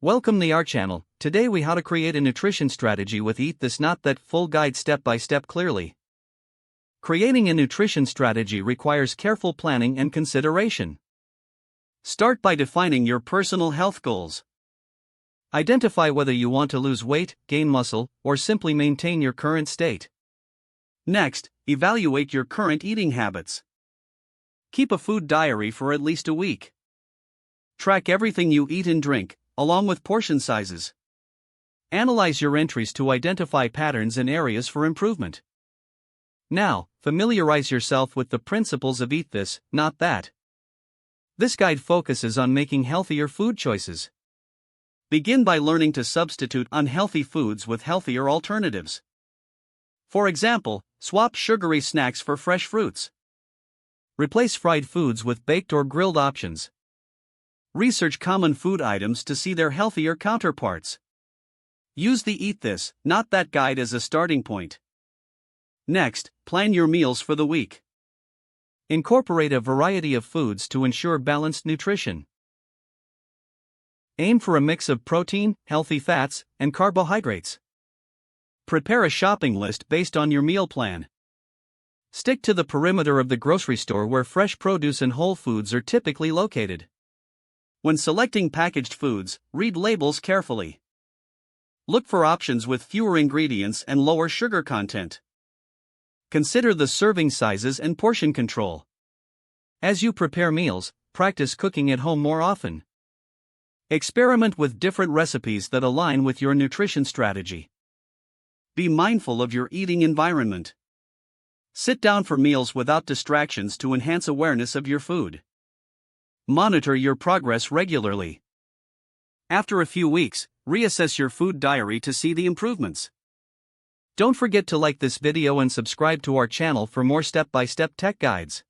Welcome to our channel. Today we how to create a nutrition strategy with Eat This Not That full guide step by step clearly. Creating a nutrition strategy requires careful planning and consideration. Start by defining your personal health goals. Identify whether you want to lose weight, gain muscle, or simply maintain your current state. Next, evaluate your current eating habits. Keep a food diary for at least a week. Track everything you eat and drink, along with portion sizes. Analyze your entries to identify patterns and areas for improvement. Now, familiarize yourself with the principles of Eat This, Not That. This guide focuses on making healthier food choices. Begin by learning to substitute unhealthy foods with healthier alternatives. For example, swap sugary snacks for fresh fruits. Replace fried foods with baked or grilled options. Research common food items to see their healthier counterparts. Use the Eat This, Not That guide as a starting point. Next, plan your meals for the week. Incorporate a variety of foods to ensure balanced nutrition. Aim for a mix of protein, healthy fats, and carbohydrates. Prepare a shopping list based on your meal plan. Stick to the perimeter of the grocery store where fresh produce and whole foods are typically located. When selecting packaged foods, read labels carefully. Look for options with fewer ingredients and lower sugar content. Consider the serving sizes and portion control. As you prepare meals, practice cooking at home more often. Experiment with different recipes that align with your nutrition strategy. Be mindful of your eating environment. Sit down for meals without distractions to enhance awareness of your food. Monitor your progress regularly. After a few weeks, reassess your food diary to see the improvements. Don't forget to like this video and subscribe to our channel for more step-by-step tech guides.